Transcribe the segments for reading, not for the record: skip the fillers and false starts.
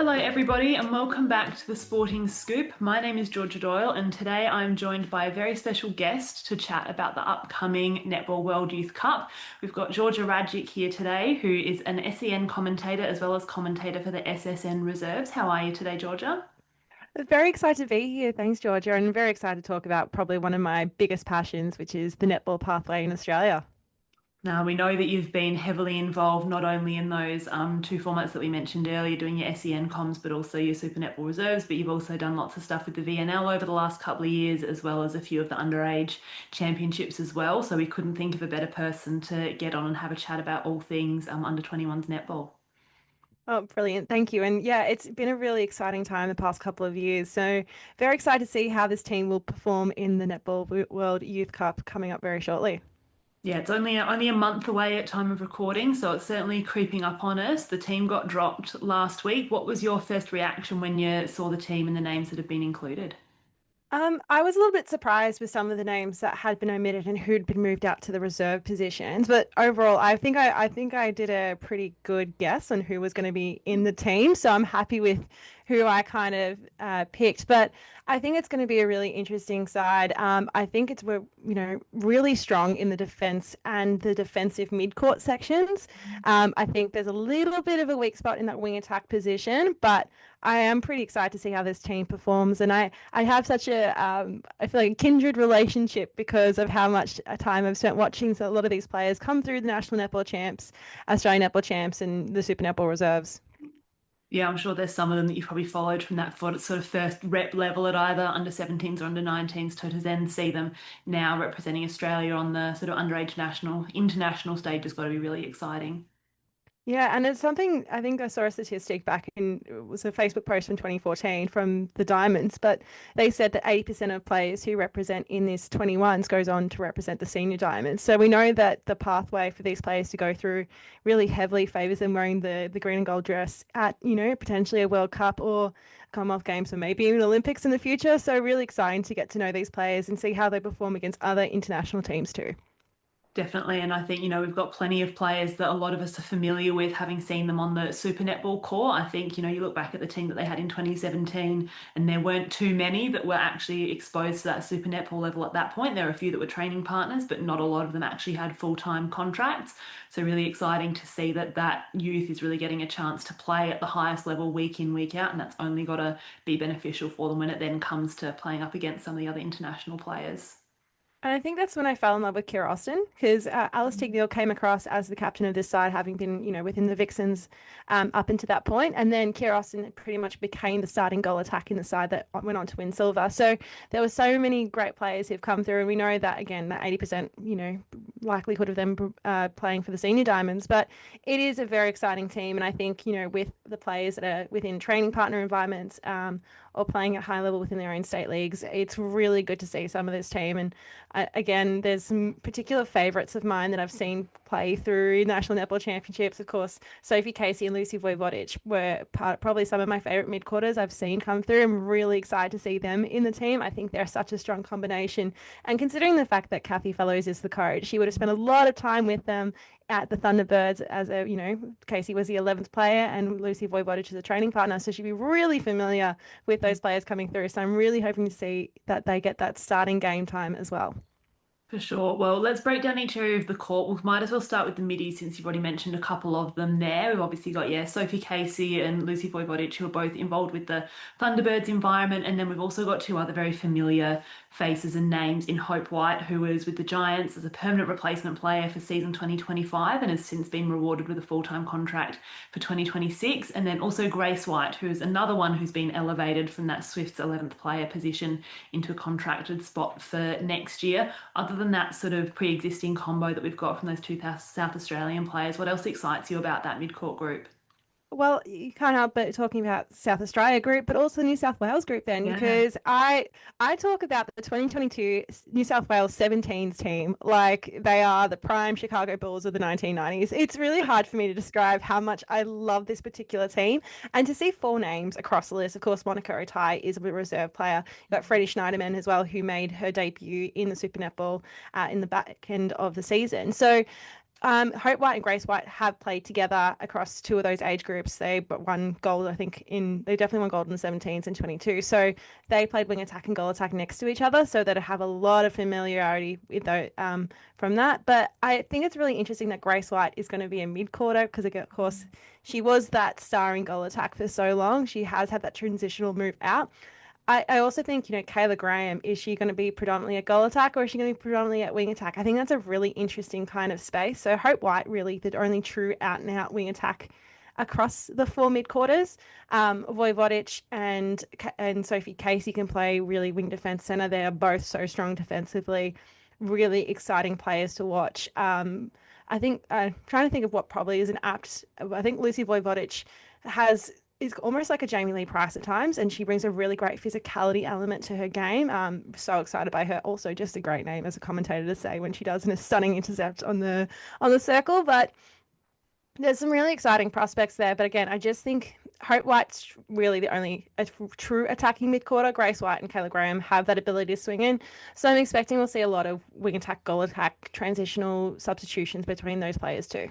Hello, everybody, and welcome back to the Sporting Scoop. My name is Georgia Doyle, and today I'm joined by a very special guest to chat about the upcoming Netball World Youth Cup. We've got Georgia Rajic here today, who is an SEN commentator as well as commentator for the SSN Reserves. How are you today, Georgia? Very excited to be here. Thanks, Georgia. And very excited to talk about probably one of my biggest passions, which is the netball pathway in Australia. Now, we know that you've been heavily involved not only in those two formats that we mentioned earlier, doing your SEN comms, but also your Super Netball Reserves, but you've also done lots of stuff with the VNL over the last couple of years, as well as a few of the underage championships as well. So we couldn't think of a better person to get on and have a chat about all things under 21s netball. Oh, brilliant. Thank you. And yeah, it's been a really exciting time the past couple of years. So very excited to see how this team will perform in the World Youth Cup coming up very shortly. Yeah, it's only a month away at time of recording, so it's certainly creeping up on us. The team got dropped last week. What was your first reaction when you saw the team and the names that have been included? I was a little bit surprised with some of the names that had been omitted and who'd been moved out to the reserve positions. But overall, I think I did a pretty good guess on who was going to be in the team. So I'm happy with who I kind of picked. But I think it's going to be a really interesting side. I think we're really strong in the defense and the defensive mid-court sections. I think there's a little bit of a weak spot in that wing attack position, but I am pretty excited to see how this team performs. And I have such I feel like a kindred relationship because of how much time I've spent watching a lot of these players come through the national netball champs, Australian netball champs, and the super netball reserves. Yeah, I'm sure there's some of them that you've probably followed from that sort of first rep level at either under 17s or under 19s to then see them now representing Australia on the sort of underage national, international stage has got to be really exciting. Yeah, and it's something I think I saw a statistic back in it was a Facebook post from 2014 from the Diamonds, but they said that 80% of players who represent in this 21s goes on to represent the senior Diamonds. So we know that the pathway for these players to go through really heavily favors them wearing the green and gold dress at, potentially a World Cup or Commonwealth Games or maybe even Olympics in the future. So really exciting to get to know these players and see how they perform against other international teams too. Definitely. And I think, we've got plenty of players that a lot of us are familiar with having seen them on the Super Netball court. I think, you look back at the team that they had in 2017 and there weren't too many that were actually exposed to that Super Netball level at that point. There were a few that were training partners, but not a lot of them actually had full-time contracts. So really exciting to see that that youth is really getting a chance to play at the highest level week in, week out. And that's only got to be beneficial for them when it then comes to playing up against some of the other international players. And I think that's when I fell in love with Keir Austin because Alice Tignell came across as the captain of this side, having been, within the Vixens up until that point. And then Keir Austin pretty much became the starting goal attack in the side that went on to win silver. So there were so many great players who've come through. And we know that, again, that 80%, likelihood of them playing for the senior diamonds. But it is a very exciting team. And I think, with the players that are within training partner environments or playing at high level within their own state leagues, it's really good to see some of this team. And again, there's some particular favourites of mine that I've seen play through national netball championships. Of course, Sophie Casey and Lucy Vojvodic were probably some of my favourite mid-quarters I've seen come through. I'm really excited to see them in the team. I think they're such a strong combination. And considering the fact that Kathy Fellows is the coach, she would have spent a lot of time with them at the Thunderbirds as Casey was the 11th player and Lucy Vojvodic is a training partner. So she'd be really familiar with those players coming through. So I'm really hoping to see that they get that starting game time as well. For sure. Well, let's break down each area of the court. We might as well start with the middies since you've already mentioned a couple of them there. We've obviously got, yeah, Sophie Casey and Lucy Vojvodic, who are both involved with the Thunderbirds environment. And then we've also got two other very familiar faces and names in Hope White, who was with the Giants as a permanent replacement player for season 2025 and has since been rewarded with a full-time contract for 2026. And then also Grace White, who's another one who's been elevated from that Swifts 11th player position into a contracted spot for next year. Other than that sort of pre-existing combo that we've got from those two South Australian players, what else excites you about that mid-court group? Well, you can't help but talking about South Australia group, but also New South Wales group then, Yeah. because I talk about the 2022 New South Wales 17s team like they are the prime Chicago Bulls of the 1990s. It's really hard for me to describe how much I love this particular team, and to see four names across the list. Of course, Monica Otai is a reserve player. You've got Freddie Schneiderman as well, who made her debut in the Super Netball in the back end of the season. So Hope White and Grace White have played together across two of those age groups. They won gold, I think, they definitely won gold in the 17s and 22. So they played wing attack and goal attack next to each other, so that I have a lot of familiarity with from that. But I think it's really interesting that Grace White is going to be a mid-quarter because, of course, she was that star in goal attack for so long. She has had that transitional move out. I also think, Kayla Graham, is she going to be predominantly a goal attack or is she going to be predominantly at wing attack? I think that's a really interesting kind of space. So Hope White, really, the only true out and out wing attack across the four mid quarters. Vojvodic and Sophie Casey can play really wing defense center. They are both so strong defensively, really exciting players to watch. I think trying to think of what probably is an apt. I think Lucy Vojvodic has is almost like a Jamie Lee Price at times, and she brings a really great physicality element to her game. So excited by her. Also, just a great name as a commentator to say when she does a stunning intercept on the circle. But there's some really exciting prospects there. But again, I just think Hope White's really the only true attacking mid-quarter. Grace White and Kayla Graham have that ability to swing in. So I'm expecting we'll see a lot of wing attack, goal attack, transitional substitutions between those players too.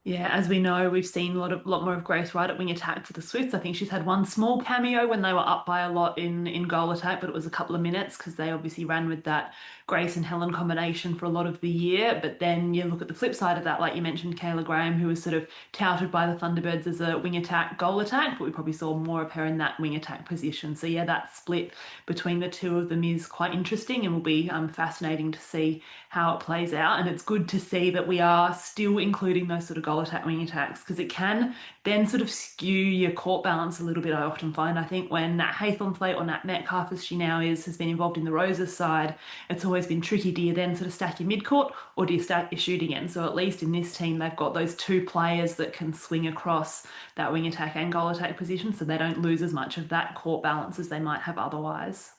Yeah, as we know, we've seen a lot more of Grace Wright at wing attack for the Swifts. I think she's had one small cameo when they were up by a lot in goal attack, but it was a couple of minutes because they obviously ran with that Grace and Helen combination for a lot of the year. But then you look at the flip side of that, like you mentioned, Kayla Graham, who was sort of touted by the Thunderbirds as a wing attack, goal attack, but we probably saw more of her in that wing attack position. So yeah, that split between the two of them is quite interesting and will be fascinating to see how it plays out. And it's good to see that we are still including those sort of goal attack wing attacks because it can then sort of skew your court balance a little bit. I often find, I think when Nat Haythornthwaite or Nat Metcalf, as she now is, has been involved in the Roses side, it's always been tricky. Do you then sort of stack your mid-court or do you stack your shooting end? So at least in this team they've got those two players that can swing across that wing attack and goal attack position, so they don't lose as much of that court balance as they might have otherwise.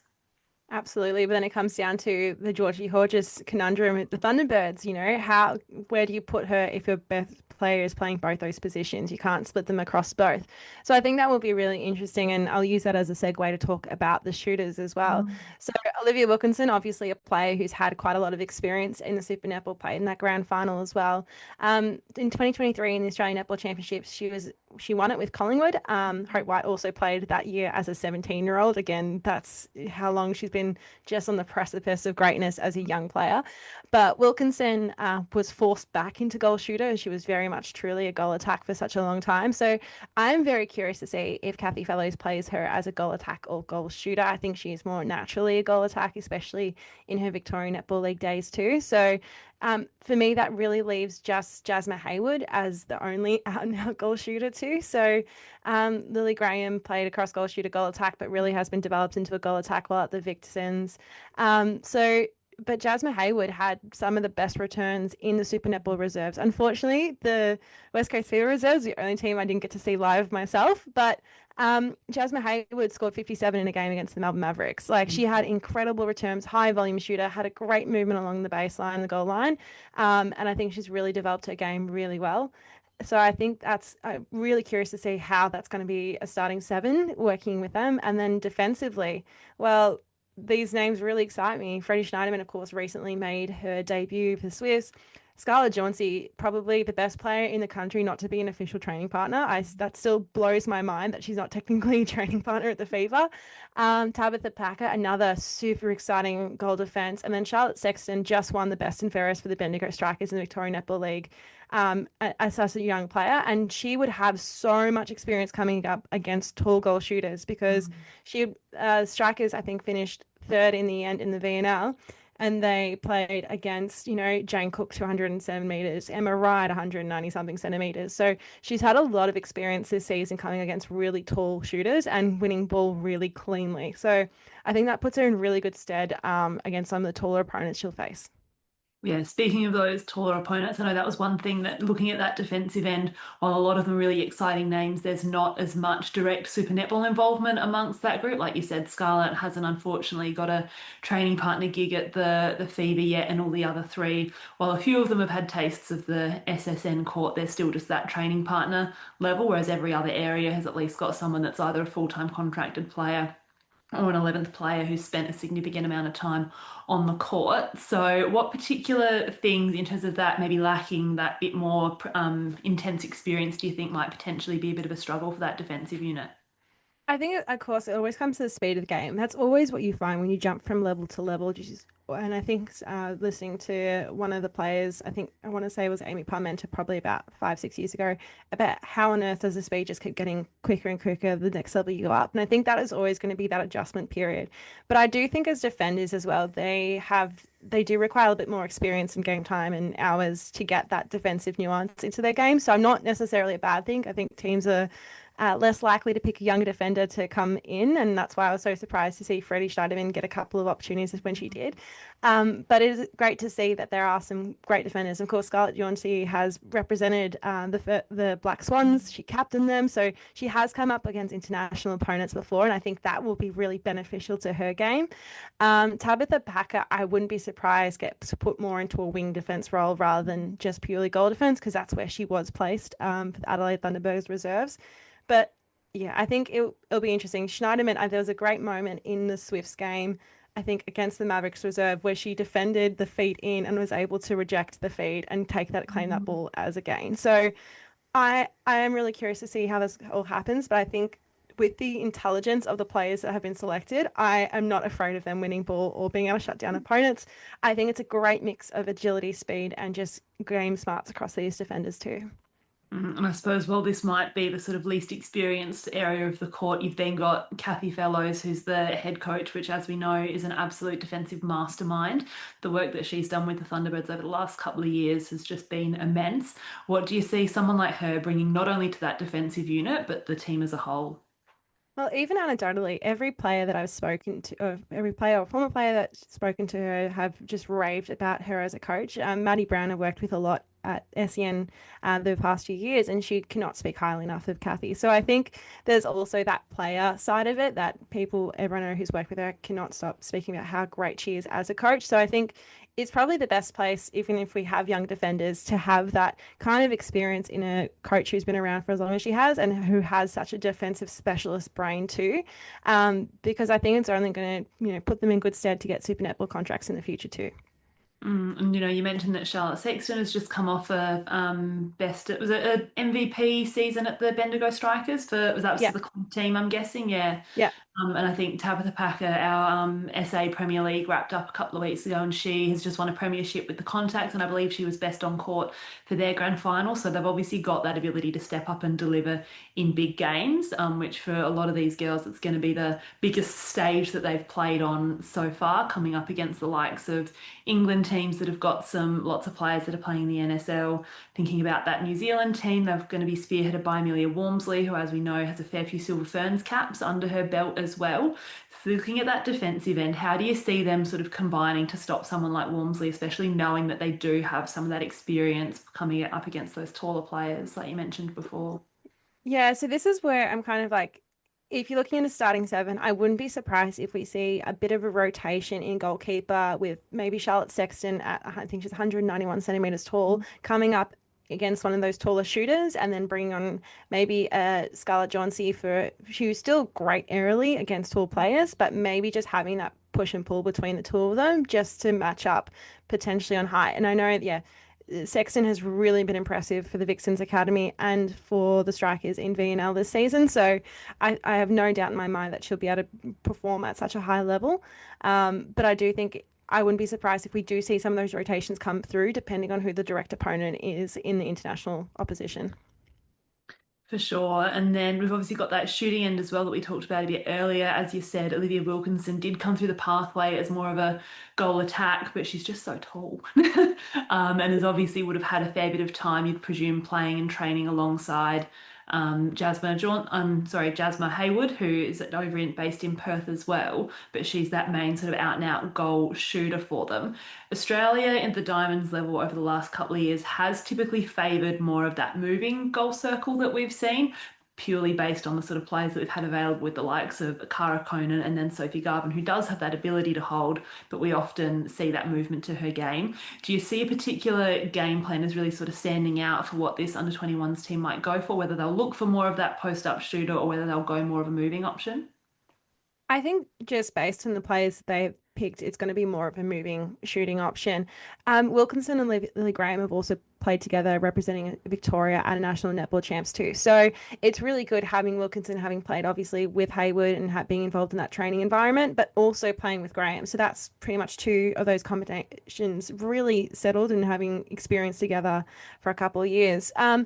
Absolutely, but then it comes down to the Georgie Hodges conundrum with the Thunderbirds. Where do you put her if your best player is playing both those positions? You can't split them across both. So I think that will be really interesting, and I'll use that as a segue to talk about the shooters as well. So Olivia Wilkinson, obviously a player who's had quite a lot of experience in the Super Netball, played in that grand final as well. In 2023 in the Australian Netball Championships, she won it with Collingwood. Hope White also played that year as a 17-year-old. Again, that's how long she's been just on the precipice of greatness as a young player. But Wilkinson was forced back into goal shooter. She was very much truly a goal attack for such a long time. So I'm very curious to see if Kathy Fellows plays her as a goal attack or goal shooter. I think she's more naturally a goal attack, especially in her Victorian Netball League days too. So for me, that really leaves just Jasmine Hayward as the only out and out goal shooter too. So Lily Graham played across goal shooter, goal attack, but really has been developed into a goal attack while at the Vixens. But Jasmine Hayward had some of the best returns in the Super Netball reserves. Unfortunately, the West Coast Fever reserves, the only team I didn't get to see live myself, but Jasmine Hayward scored 57 in a game against the Melbourne Mavericks. Like she had incredible returns, high volume shooter, had a great movement along the baseline, the goal line. And I think she's really developed her game really well. So I think I'm really curious to see how that's going to be a starting seven working with them. And then defensively, well, these names really excite me. Freddie Schneiderman, of course, recently made her debut for the Swifts. Scarlett Jauncey, probably the best player in the country not to be an official training partner. That still blows my mind that she's not technically a training partner at the Fever. Tabitha Packer, another super exciting goal defense. And then Charlotte Sexton just won the best and fairest for the Bendigo Strikers in the Victorian Netball League as a young player. And she would have so much experience coming up against tall goal shooters because Strikers, I think, finished third in the end in the VNL. And they played against, Jane Cook, 207 meters, Emma Wright, 190 something centimeters. So she's had a lot of experience this season coming against really tall shooters and winning ball really cleanly. So I think that puts her in really good stead against some of the taller opponents she'll face. Yeah, speaking of those taller opponents, I know that was one thing that looking at that defensive end, while a lot of them are really exciting names, there's not as much direct Super Netball involvement amongst that group. Like you said, Scarlett hasn't unfortunately got a training partner gig at the Fever yet, and all the other three, while a few of them have had tastes of the SSN court, they're still just that training partner level, whereas every other area has at least got someone that's either a full-time contracted player or an 11th player who's spent a significant amount of time on the court. So, what particular things in terms of that maybe lacking that bit more intense experience do you think might potentially be a bit of a struggle for that defensive unit? I think, of course, it always comes to the speed of the game. That's always what you find when you jump from level to level. And I think listening to one of the players, I think I want to say it was Amy Parmenter, probably about 5, 6 years ago, about how on earth does the speed just keep getting quicker and quicker the next level you go up. And I think that is always going to be that adjustment period. But I do think as defenders as well, they do require a bit more experience and game time and hours to get that defensive nuance into their game. So I'm not necessarily a bad thing. I think teams are less likely to pick a younger defender to come in. And that's why I was so surprised to see Freddie Schneiderman get a couple of opportunities when she did. But it is great to see that there are some great defenders. Of course, Scarlett Yauncy has represented the Black Swans. She captained them. So she has come up against international opponents before. And I think that will be really beneficial to her game. Tabitha Packer, I wouldn't be surprised gets put more into a wing defense role rather than just purely goal defense, because that's where she was placed for the Adelaide Thunderbirds reserves. But yeah, I think it'll be interesting. Schneiderman, there was a great moment in the Swifts game, I think against the Mavericks reserve, where she defended the feed in and was able to reject the feed and claim that ball as a gain. So I am really curious to see how this all happens, but I think with the intelligence of the players that have been selected, I am not afraid of them winning ball or being able to shut down opponents. I think it's a great mix of agility, speed, and just game smarts across these defenders too. And I suppose, well, this might be the sort of least experienced area of the court. You've then got Kathy Fellows, who's the head coach, which, as we know, is an absolute defensive mastermind. The work that she's done with the Thunderbirds over the last couple of years has just been immense. What do you see someone like her bringing not only to that defensive unit, but the team as a whole? Well, even anecdotally, every player that I've spoken to, or every player or former player that's spoken to her, have just raved about her as a coach. Maddie Brown, I worked with a lot at SEN the past few years, and she cannot speak highly enough of Kathy. So I think there's also that player side of it that everyone I know who's worked with her cannot stop speaking about how great she is as a coach. So I think it's probably the best place, even if we have young defenders, to have that kind of experience in a coach who's been around for as long as she has and who has such a defensive specialist brain too. Because I think it's only going to, put them in good stead to get Super Netball contracts in the future too. And you mentioned that Charlotte Sexton has just come off a was it an MVP season at the Bendigo Strikers was that was Yeah, the club team, I'm guessing, yeah. yeah. And I think Tabitha Packer, our SA Premier League, wrapped up a couple of weeks ago, and she has just won a premiership with the Contacts, and I believe she was best on court for their grand final. So they've obviously got that ability to step up and deliver in big games, which for a lot of these girls, it's going to be the biggest stage that they've played on so far, coming up against the likes of England teams that have got lots of players that are playing in the NSL. Thinking about that New Zealand team, they're going to be spearheaded by Amelia Walmsley, who, as we know, has a fair few Silver Ferns caps under her belt as well. So looking at that defensive end, how do you see them sort of combining to stop someone like Walmsley, especially knowing that they do have some of that experience coming up against those taller players, like you mentioned before? Yeah, so this is where I'm kind of like, if you're looking at a starting seven, I wouldn't be surprised if we see a bit of a rotation in goalkeeper with maybe Charlotte Sexton at, I think she's 191 centimeters tall, coming up against one of those taller shooters, and then bringing on maybe Scarlett Jauncey for who's still great aerially against tall players, but maybe just having that push and pull between the two of them just to match up potentially on height. And I know, yeah, Sexton has really been impressive for the Vixens Academy and for the Strikers in VNL this season. So I have no doubt in my mind that she'll be able to perform at such a high level. But I do think I wouldn't be surprised if we do see some of those rotations come through, depending on who the direct opponent is in the international opposition. For sure. And then we've obviously got that shooting end as well that we talked about a bit earlier. As you said, Olivia Wilkinson did come through the pathway as more of a goal attack, but she's just so tall. And has obviously would have had a fair bit of time, you'd presume, playing and training alongside Jasma Hayward, who is based in Perth as well, but she's that main sort of out and out goal shooter for them. Australia in the Diamonds level over the last couple of years has typically favoured more of that moving goal circle that we've seen, purely based on the sort of players that we've had available with the likes of Cara Conan and then Sophie Garvin, who does have that ability to hold, but we often see that movement to her game. Do you see a particular game plan as really sort of standing out for what this under 21s team might go for, whether they'll look for more of that post up shooter or whether they'll go more of a moving option? I think just based on the players that they've picked, it's going to be more of a moving shooting option. Wilkinson and Lily Graham have also played together representing Victoria at a national netball champs too. So it's really good having Wilkinson having played obviously with Haywood and being involved in that training environment, but also playing with Graham. So that's pretty much two of those combinations really settled and having experience together for a couple of years. I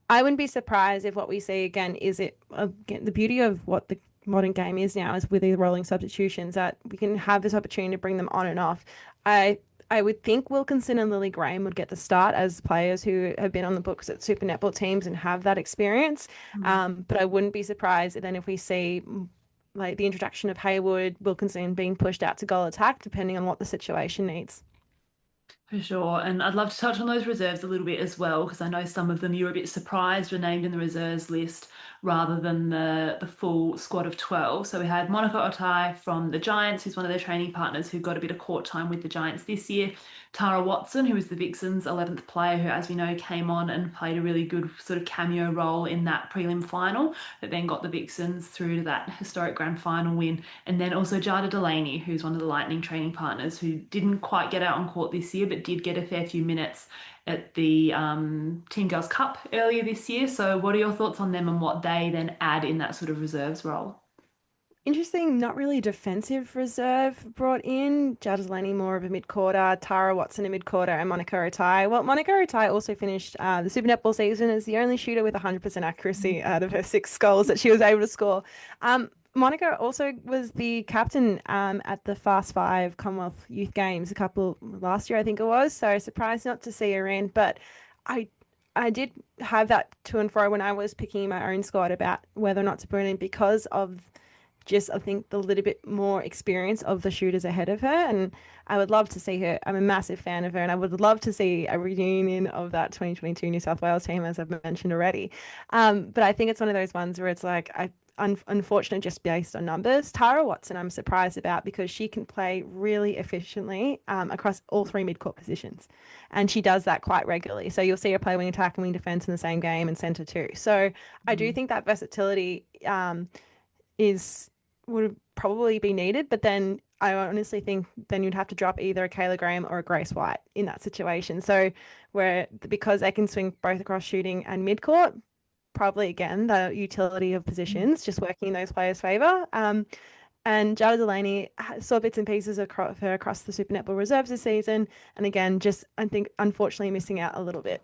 wouldn't be surprised if what we see again is it again, the beauty of what the modern game is now is with the rolling substitutions that we can have this opportunity to bring them on and off. I I would think Wilkinson and Lily Graham would get the start as players who have been on the books at Super Netball teams and have that experience. But I wouldn't be surprised then if we see like the introduction of Haywood, Wilkinson being pushed out to goal attack, depending on what the situation needs. For sure. And I'd love to touch on those reserves a little bit as well, because I know some of them you were a bit surprised were named in the reserves list rather than the full squad of 12. So we had Monica Otai from the Giants, who's one of their training partners who got a bit of court time with the Giants this year. Tara Watson, who was the Vixens' 11th player, who, as we know, came on and played a really good sort of cameo role in that prelim final that then got the Vixens through to that historic grand final win. And then also Jada Delaney, who's one of the Lightning training partners, who didn't quite get out on court this year, but did get a fair few minutes at the Team Girls Cup earlier this year. So, what are your thoughts on them and what they then add in that sort of reserves role? Interesting, not really defensive reserve brought in. Jadis more of a mid-quarter, Tara Watson a mid-quarter, and Monica Otai. Well, Monica Otai also finished the Super Netball season as the only shooter with 100% accuracy out of her six goals that she was able to score. Monica also was the captain at the Fast Five Commonwealth Youth Games a couple last year, I think it was. So surprised not to see her in, but I I did have that to and fro when I was picking my own squad about whether or not to bring in because of just I think the little bit more experience of the shooters ahead of her, and I would love to see her. I'm a massive fan of her, and I would love to see a reunion of that 2022 New South Wales team, as I've mentioned already. But I think it's one of those ones where it's like unfortunate just based on numbers. Tara Watson, I'm surprised about because she can play really efficiently across all three mid-court positions, and she does that quite regularly. So you'll see her play wing attack and wing defense in the same game and centre too. So I do think that versatility is would probably be needed, but then I honestly think then you'd have to drop either a Kayla Graham or a Grace White in that situation. So where because they can swing both across shooting and mid-court, probably again the utility of positions just working in those players' favour. And Jada Delaney saw bits and pieces of her across the Super Netball reserves this season, and again, just I think unfortunately missing out a little bit.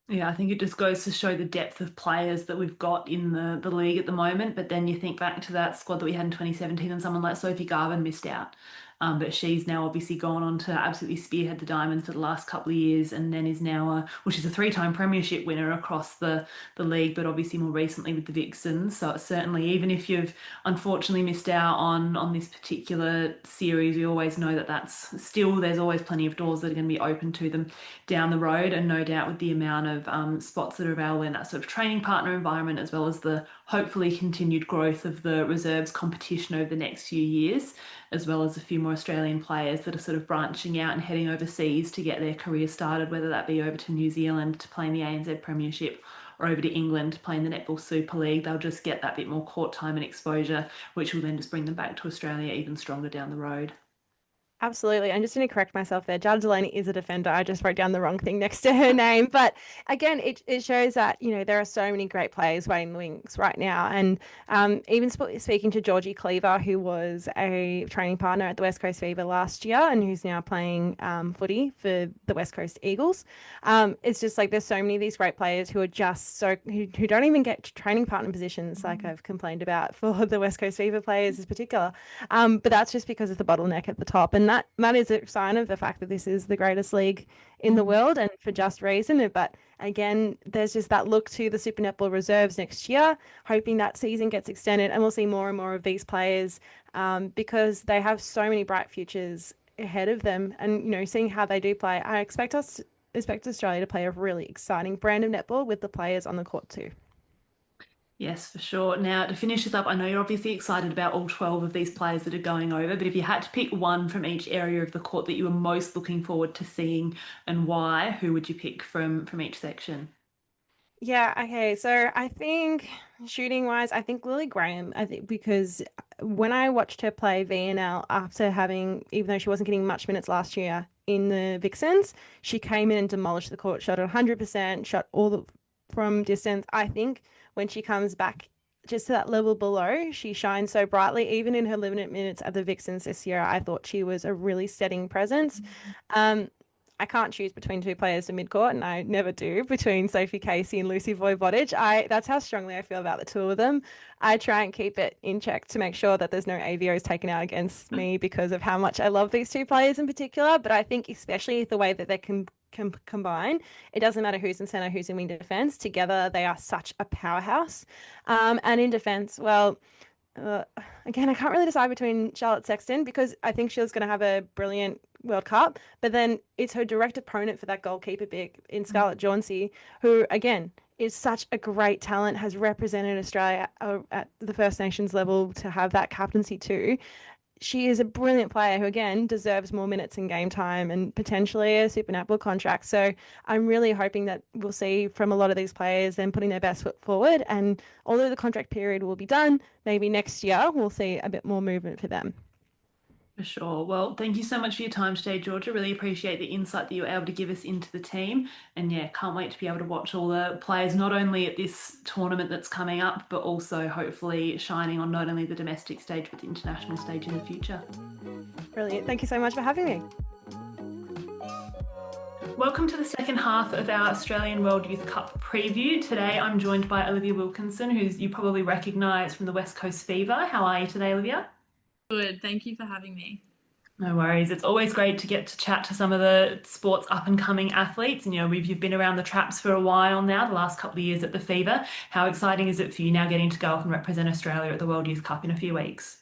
Yeah, I think it just goes to show the depth of players that we've got in the league at the moment. But then you think back to that squad that we had in 2017 and someone like Sophie Garvin missed out. But she's now obviously gone on to absolutely spearhead the Diamonds for the last couple of years and then is now well, she's a three-time premiership winner across the league, but obviously more recently with the Vixens. So it's certainly, even if you've unfortunately missed out on this particular series, we always know that that's still, there's always plenty of doors that are going to be open to them down the road, and no doubt with the amount of spots that are available in that sort of training partner environment, as well as the hopefully continued growth of the reserves competition over the next few years, as well as a few more Australian players that are sort of branching out and heading overseas to get their career started, whether that be over to New Zealand to play in the ANZ Premiership or over to England to play in the Netball Super League. They'll just get that bit more court time and exposure, which will then just bring them back to Australia even stronger down the road. Absolutely. I'm just going to correct myself there. Jada Delaney is a defender. I just wrote down the wrong thing next to her name. But again, it shows that, there are so many great players waiting in the wings right now. And even speaking to Georgie Cleaver, who was a training partner at the West Coast Fever last year and who's now playing footy for the West Coast Eagles, it's just like there's so many of these great players who are just who don't even get training partner positions, like I've complained about for the West Coast Fever players in particular. But that's just because of the bottleneck at the top. And that is a sign of the fact that this is the greatest league in the world and for just reason. But again, there's just that look to the Super Netball reserves next year, hoping that season gets extended and we'll see more and more of these players because they have so many bright futures ahead of them. And, seeing how they do play, I expect Australia to play a really exciting brand of netball with the players on the court too. Yes, for sure. Now, to finish this up, I know you're obviously excited about all 12 of these players that are going over, but if you had to pick one from each area of the court that you were most looking forward to seeing and why, who would you pick from each section? Yeah, okay. So I think shooting wise, I think Lily Graham, I think because when I watched her play VNL after having, even though she wasn't getting much minutes last year in the Vixens, she came in and demolished the court, shot at 100%, shot all the from distance. I think when she comes back just to that level below, she shines so brightly. Even in her limited minutes at the Vixens this year, I thought she was a really steadying presence. Um, I can't choose between two players to midcourt, and I never do between Sophie Casey and Lucy Voivodic. That's how strongly I feel about the two of them. I try and keep it in check to make sure that there's no AVOs taken out against me because of how much I love these two players in particular. But I think especially the way that they can combine, it doesn't matter who's in center, who's in wing defense. Together, they are such a powerhouse. And in defense, well, uh, again, I can't really decide between Charlotte Sexton because I think she was going to have a brilliant World Cup, but then it's her direct opponent for that goalkeeper pick in Scarlett Jauncey, who again is such a great talent, has represented Australia at the First Nations level to have that captaincy too. She is a brilliant player who, again, deserves more minutes in game time and potentially a Super Netball contract. So I'm really hoping that we'll see from a lot of these players them putting their best foot forward. And although the contract period will be done, maybe next year we'll see a bit more movement for them. For sure. Well, thank you so much for your time today, Georgia. Really appreciate the insight that you were able to give us into the team. And yeah, can't wait to be able to watch all the players, not only at this tournament that's coming up, but also hopefully shining on not only the domestic stage, but the international stage in the future. Brilliant. Thank you so much for having me. Welcome to the second half of our Australian World Youth Cup preview. Today I'm joined by Olivia Wilkinson, who you probably recognise from the West Coast Fever. How are you today, Olivia? Good. Thank you for having me. No worries. It's always great to get to chat to some of the sports up and coming athletes. And you've been around the traps for a while now, the last couple of years at the Fever. How exciting is it for you now getting to go up and represent Australia at the World Youth Cup in a few weeks?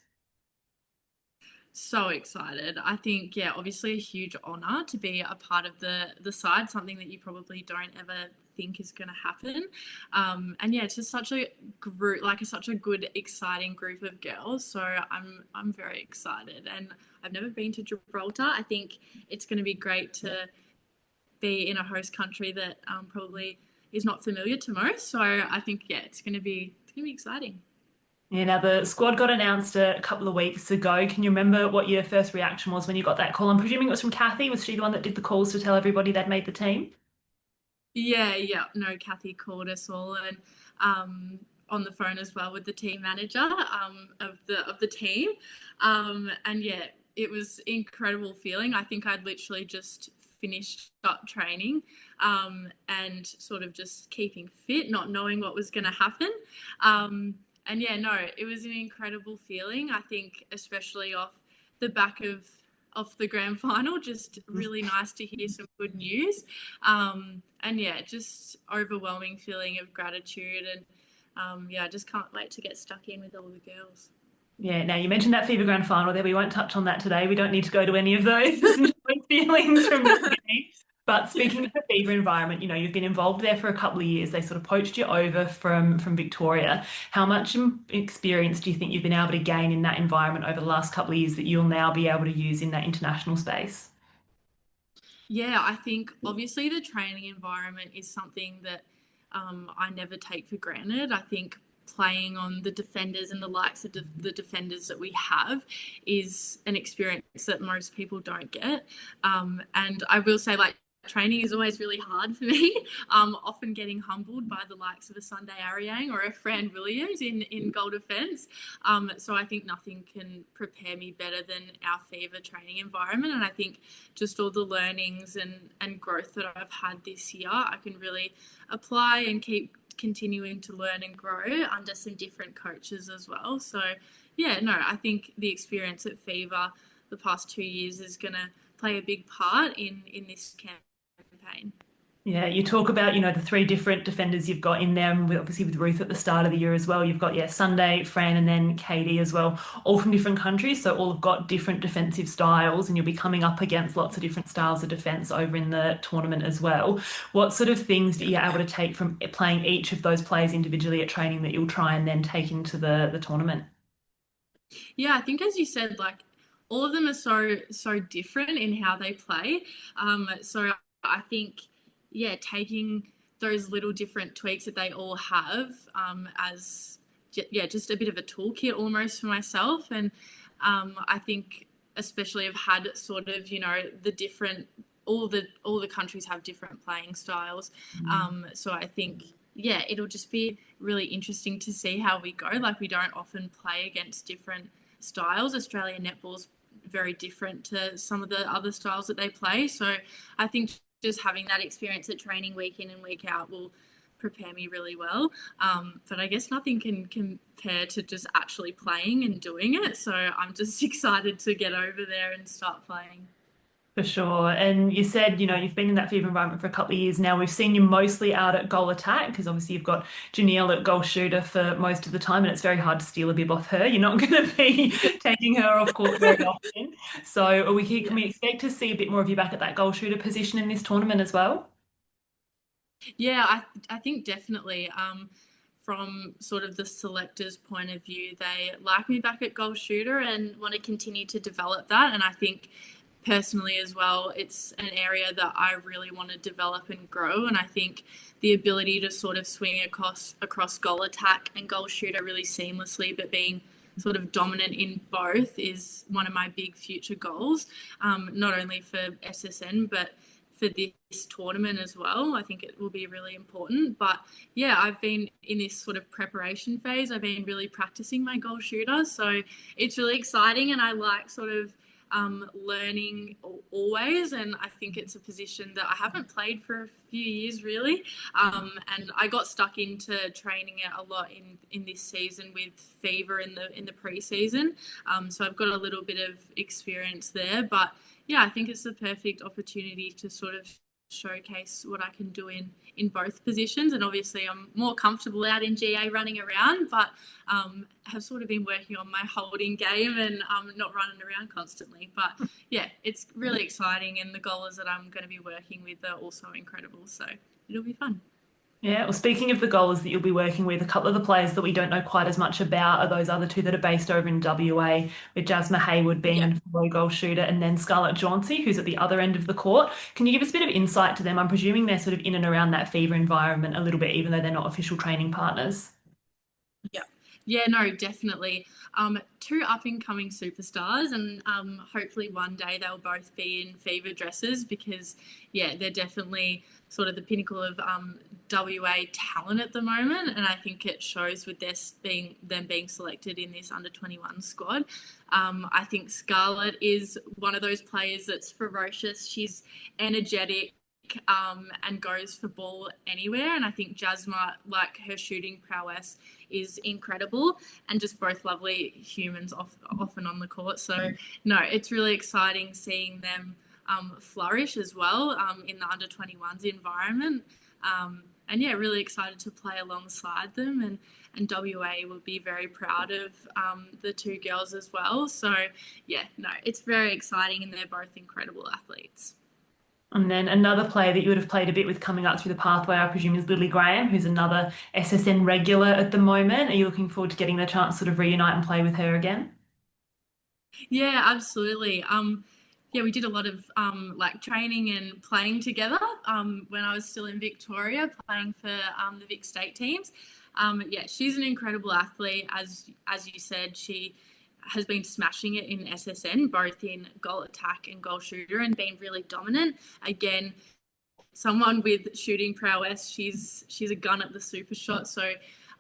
So excited. I think, yeah, obviously a huge honour to be a part of the side, something that you probably don't ever think is going to happen. And yeah, it's just such a group, like such a good, exciting group of girls. So I'm very excited. And I've never been to Gibraltar. I think it's going to be great to be in a host country that probably is not familiar to most. So I think, yeah, it's gonna be exciting. Yeah, now the squad got announced a couple of weeks ago. Can you remember what your first reaction was when you got that call? I'm presuming it was from Kathy. Was she the one that did the calls to tell everybody they'd made the team? Yeah, yeah. No, Kathy called us all and on the phone as well with the team manager of the team. And yeah, it was incredible feeling. I think I'd literally just finished up training and sort of just keeping fit, not knowing what was going to happen. And yeah, no, it was an incredible feeling. I think especially the back of the grand final, just really nice to hear some good news. And yeah, just overwhelming feeling of gratitude and yeah, I just can't wait to get stuck in with all the girls. Yeah, now you mentioned that Fever Grand Final there. We won't touch on that today. We don't need to go to any of those feelings from the game. But speaking of the Fever environment, you've been involved there for a couple of years. They sort of poached you over from Victoria. How much experience do you think you've been able to gain in that environment over the last couple of years that you'll now be able to use in that international space? Yeah, I think obviously the training environment is something that I never take for granted. I think playing on the defenders and the likes of the defenders that we have is an experience that most people don't get. And I will say, like, training is always really hard for me. Often getting humbled by the likes of a Sunday Ariang or a Fran Williams in goal defence. So I think nothing can prepare me better than our Fever training environment. And I think just all the learnings and growth that I've had this year, I can really apply and keep continuing to learn and grow under some different coaches as well. So yeah, no, I think the experience at Fever the past 2 years is going to play a big part in this campaign. Yeah, you talk about, the three different defenders you've got in there, and obviously with Ruth at the start of the year as well. You've got, yeah, Sunday, Fran, and then Katie as well, all from different countries. So all have got different defensive styles, and you'll be coming up against lots of different styles of defense over in the tournament as well. What sort of things are you able to take from playing each of those players individually at training that you'll try and then take into the tournament? Yeah, I think as you said, like all of them are so different in how they play. So I think, yeah, taking those little different tweaks that they all have as just a bit of a toolkit almost for myself. And I think especially I've had sort of, the different, all the countries have different playing styles. So I think, yeah, it'll just be really interesting to see how we go. Like, we don't often play against different styles. Australian netball's very different to some of the other styles that they play. So I think just having that experience at training week in and week out will prepare me really well. But I guess nothing can compare to just actually playing and doing it. So I'm just excited to get over there and start playing. For sure. And you said, you've been in that FIBA environment for a couple of years now. We've seen you mostly out at goal attack because obviously you've got Janelle at goal shooter for most of the time, and it's very hard to steal a bib off her. You're not going to be taking her off court very often. So can we expect to see a bit more of you back at that goal shooter position in this tournament as well? Yeah, I think definitely. From sort of the selectors' point of view, they like me back at goal shooter and want to continue to develop that. And I think personally as well, it's an area that I really want to develop and grow. And I think the ability to sort of swing across goal attack and goal shooter really seamlessly, but being sort of dominant in both is one of my big future goals, not only for SSN, but for this tournament as well. I think it will be really important. But yeah, I've been in this sort of preparation phase. I've been really practicing my goal shooter. So it's really exciting, and I like sort of learning always. And I think it's a position that I haven't played for a few years really. And I got stuck into training it a lot in this season with fever in the pre-season. So I've got a little bit of experience there, but yeah, I think it's the perfect opportunity to sort of showcase what I can do in both positions. And obviously I'm more comfortable out in GA running around, but have sort of been working on my holding game and not running around constantly. But yeah, it's really exciting, and the goalers that I'm going to be working with are also incredible. So it'll be fun. Yeah, well, speaking of the goalers that you'll be working with, a couple of the players that we don't know quite as much about are those other two that are based over in WA, with Jasmine Hayward being a fellow goal shooter, and then Scarlett Jauncey, who's at the other end of the court. Can you give us a bit of insight to them? I'm presuming they're sort of in and around that fever environment a little bit, even though they're not official training partners. Yeah. Yeah, no, definitely. Two up and coming superstars, and hopefully one day they'll both be in fever dresses because, yeah, they're definitely sort of the pinnacle of WA talent at the moment, and I think it shows with them being selected in this under-21 squad. I think Scarlett is one of those players that's ferocious. She's energetic. And goes for ball anywhere. And I think Jasma, like, her shooting prowess is incredible, and just both lovely humans off and on the court. So no, it's really exciting seeing them flourish as well in the under-21s environment. And yeah, really excited to play alongside them, and WA will be very proud of the two girls as well. So yeah, no, it's very exciting, and they're both incredible athletes. And then another player that you would have played a bit with coming up through the pathway, I presume, is Lily Graham, who's another SSN regular at the moment. Are you looking forward to getting the chance to sort of reunite and play with her again? Yeah, absolutely. Yeah, we did a lot of like training and playing together when I was still in Victoria, playing for the Vic State teams. Yeah, she's an incredible athlete. As you said, she has been smashing it in SSN, both in goal attack and goal shooter, and been really dominant. Again, someone with shooting prowess. She's a gun at the super shot. So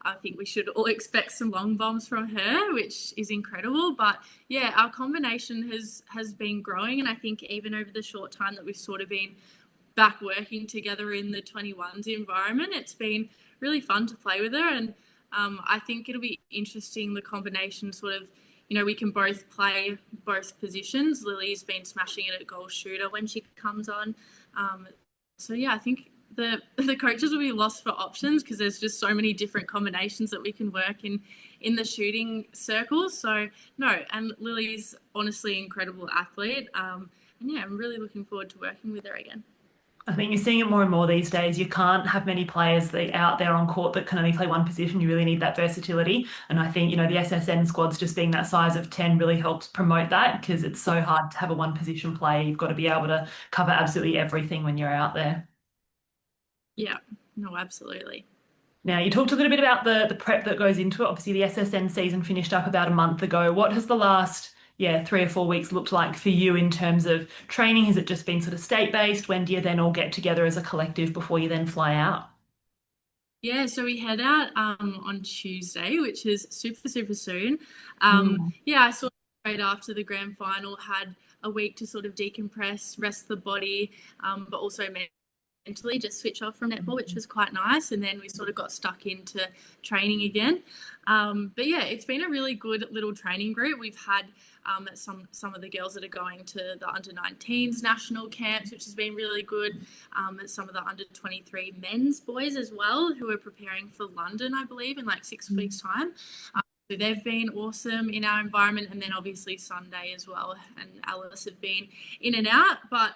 I think we should all expect some long bombs from her, which is incredible. But yeah, our combination has been growing, and I think even over the short time that we've sort of been back working together in the 21s environment, it's been really fun to play with her. And I think it'll be interesting, the combination sort of, we can both play both positions. Lily's been smashing it at goal shooter when she comes on. So yeah, I think the coaches will be lost for options because there's just so many different combinations that we can work in the shooting circles. So no, and Lily's honestly an incredible athlete. And yeah, I'm really looking forward to working with her again. I think you're seeing it more and more these days. You can't have many players that out there on court that can only play one position. You really need that versatility. And I think, the SSN squads just being that size of 10 really helps promote that because it's so hard to have a one position player. You've got to be able to cover absolutely everything when you're out there. Yeah. No, absolutely. Now, you talked a little bit about the prep that goes into it. Obviously, the SSN season finished up about a month ago. What has the last, 3 or 4 weeks looked like for you in terms of training? Has it just been sort of state-based? When do you then all get together as a collective before you then fly out? Yeah, so we head out on Tuesday, which is super, super soon. Mm. Yeah, I saw straight after the grand final, had a week to sort of decompress, rest the body, but also mentally just switch off from netball, which was quite nice. And then we sort of got stuck into training again. But yeah, it's been a really good little training group. We've had some of the girls that are going to the under-19s national camps, which has been really good. Some of the under-23 men's boys as well, who are preparing for London, I believe, in like 6 weeks' time. So they've been awesome in our environment, and then obviously Sunday as well, and Alice have been in and out. But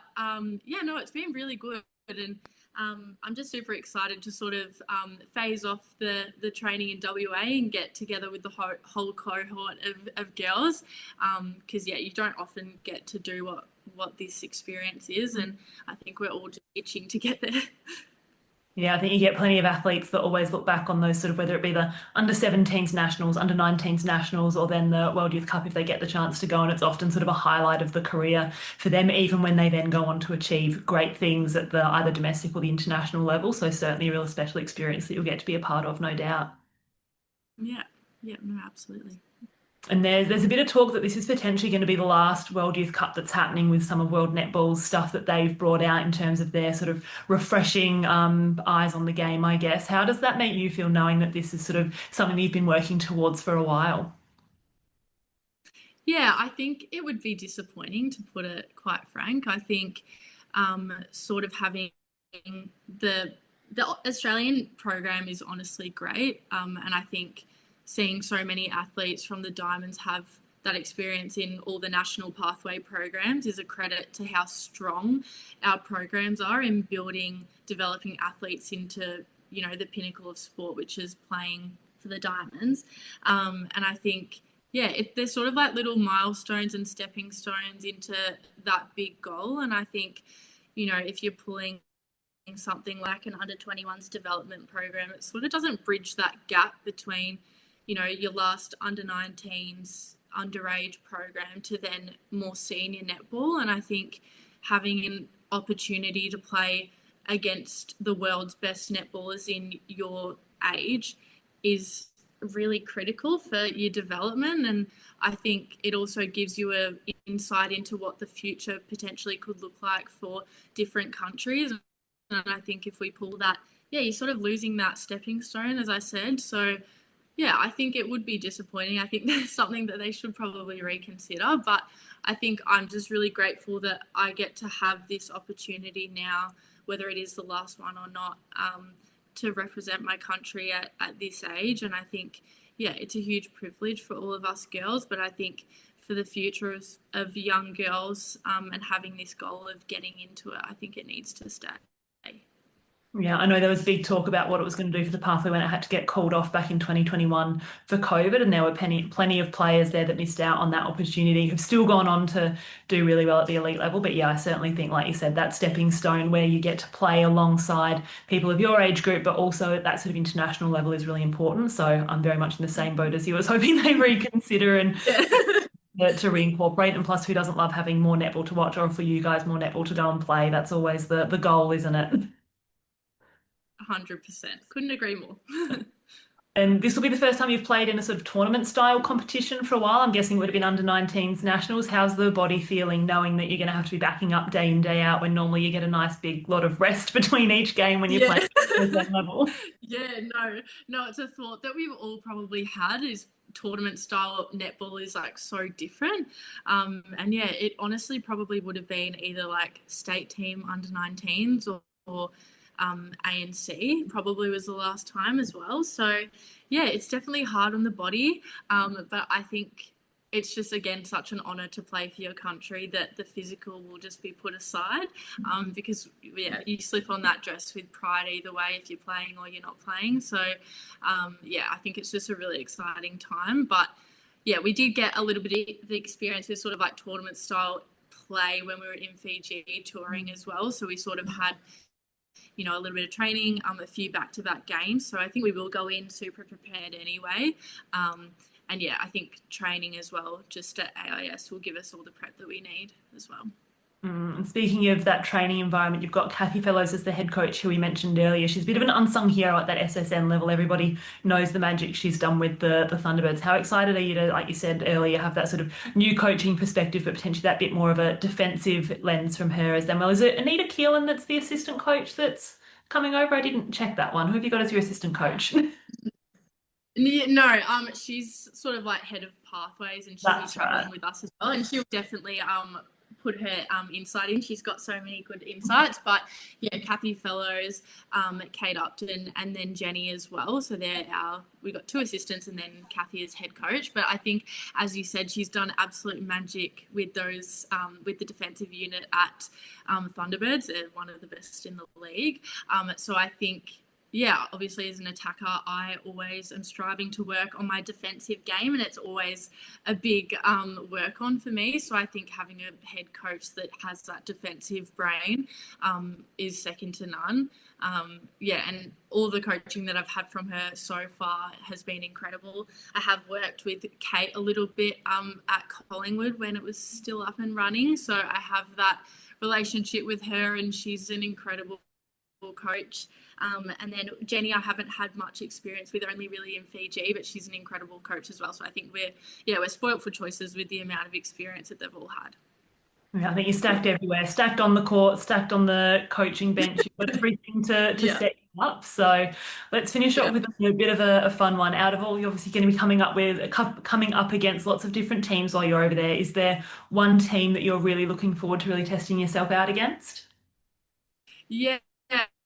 yeah, no, it's been really good, and I'm just super excited to sort of phase off the training in WA and get together with the whole cohort of girls, because yeah, you don't often get to do what this experience is, and I think we're all just itching to get there. Yeah, I think you get plenty of athletes that always look back on those sort of, whether it be the under 17s nationals, under 19s nationals, or then the World Youth Cup if they get the chance to go. And it's often sort of a highlight of the career for them, even when they then go on to achieve great things at the either domestic or the international level. So certainly a real special experience that you'll get to be a part of, no doubt. Yeah, yeah, no, absolutely. And there's a bit of talk that this is potentially going to be the last World Youth Cup that's happening with some of World Netball's stuff that they've brought out in terms of their sort of refreshing eyes on the game, I guess. How does that make you feel knowing that this is sort of something that you've been working towards for a while? Yeah, I think it would be disappointing, to put it quite frank. I think sort of having the the Australian program is honestly great, and I think seeing so many athletes from the Diamonds have that experience in all the national pathway programs is a credit to how strong our programs are in building, developing athletes into the pinnacle of sport, which is playing for the Diamonds. And I think yeah, they're sort of like little milestones and stepping stones into that big goal. And I think, if you're pulling something like an under 21s development program, it sort of doesn't bridge that gap between, your last under 19s underage program to then more senior netball. And I think having an opportunity to play against the world's best netballers in your age is really critical for your development. And I think it also gives you a insight into what the future potentially could look like for different countries. And I think if we pull that, yeah, you're sort of losing that stepping stone, as I said. So yeah, I think it would be disappointing. I think that's something that they should probably reconsider. But I think I'm just really grateful that I get to have this opportunity now, whether it is the last one or not, to represent my country at this age. And I think, yeah, it's a huge privilege for all of us girls. But I think for the future of young girls and having this goal of getting into it, I think it needs to stay. Yeah, I know there was big talk about what it was going to do for the pathway when it had to get called off back in 2021 for COVID, and there were plenty of players there that missed out on that opportunity who've still gone on to do really well at the elite level. But yeah, I certainly think, like you said, that stepping stone where you get to play alongside people of your age group, but also at that sort of international level is really important. So I'm very much in the same boat as you. I was hoping they reconsider and to reincorporate. And plus, who doesn't love having more netball to watch, or for you guys, more netball to go and play? That's always the goal, isn't it? 100%. Couldn't agree more. And this will be the first time you've played in a sort of tournament style competition for a while. I'm guessing it would have been under 19s nationals. How's the body feeling knowing that you're going to have to be backing up day in, day out when normally you get a nice big lot of rest between each game when you're Yeah. playing at that level? Yeah, no, it's a thought that we've all probably had is tournament style netball is like so different. And yeah, it honestly probably would have been either like state team under 19s or ANC probably was the last time as well. So yeah, it's definitely hard on the body. But I think it's just again such an honor to play for your country that the physical will just be put aside, because yeah, you slip on that dress with pride either way if you're playing or you're not playing. So yeah, I think it's just a really exciting time. But yeah, we did get a little bit of the experience with sort of like tournament style play when we were in Fiji touring as well. So we sort of had a little bit of training, a few back-to-back games. So I think we will go in super prepared anyway. And yeah, I think training as well, just at AIS, will give us all the prep that we need as well. And speaking of that training environment, you've got Kathy Fellows as the head coach, who we mentioned earlier. She's a bit of an unsung hero at that SSN level. Everybody knows the magic she's done with the Thunderbirds. How excited are you to, like you said earlier, have that sort of new coaching perspective, but potentially that bit more of a defensive lens from her as well? Is it Anita Keelan that's the assistant coach that's coming over? I didn't check that one. Who have you got as your assistant coach? No, she's sort of like head of pathways, and she'll be That's traveling right. with us as well, and she'll definitely put her insight in. She's got so many good insights. But yeah, Kathy Fellows, Kate Upton, and then Jenny as well. So we got 2 assistants, and then Kathy is head coach. But I think, as you said, she's done absolute magic with those with the defensive unit at Thunderbirds. They're one of the best in the league. So I think, yeah, obviously as an attacker, I always am striving to work on my defensive game, and it's always a big work on for me. So I think having a head coach that has that defensive brain is second to none. And all the coaching that I've had from her so far has been incredible. I have worked with Kate a little bit at Collingwood when it was still up and running. So I have that relationship with her, and she's an incredible coach. And then Jenny, I haven't had much experience with, only really in Fiji, but she's an incredible coach as well. So I think we're spoilt for choices with the amount of experience that they've all had. Yeah, I think you're stacked everywhere, stacked on the court, stacked on the coaching bench. You've got everything to set you up. So let's finish off with a bit of a fun one. Out of all, you're obviously going to be coming up against lots of different teams while you're over there. Is there one team that you're really looking forward to really testing yourself out against? Yeah,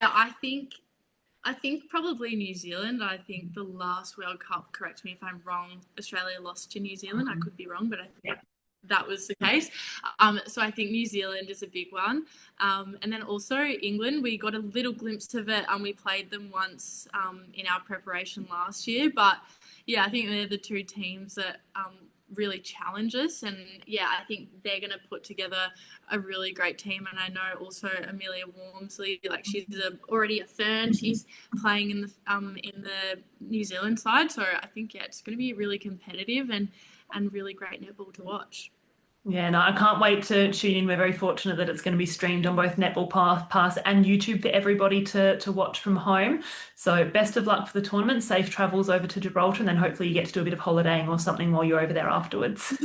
I think probably New Zealand. I think the last World Cup, correct me if I'm wrong, Australia lost to New Zealand. I could be wrong, but I think that was the case. So I think New Zealand is a big one. And then also England, we got a little glimpse of it, and we played them once in our preparation last year. But yeah, I think they're the 2 teams that really challenge us, and yeah, I think they're going to put together a really great team. And I know also Amelia Walmsley, like she's already a Fern, she's playing in the New Zealand side, so I think it's going to be really competitive and really great netball to watch. Yeah, no, I can't wait to tune in. We're very fortunate that it's going to be streamed on both Netball Pass and YouTube for everybody to watch from home. So best of luck for the tournament. Safe travels over to Gibraltar, and then hopefully you get to do a bit of holidaying or something while you're over there afterwards.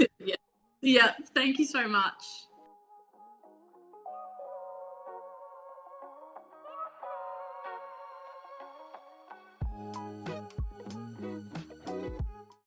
Yeah. Thank you so much.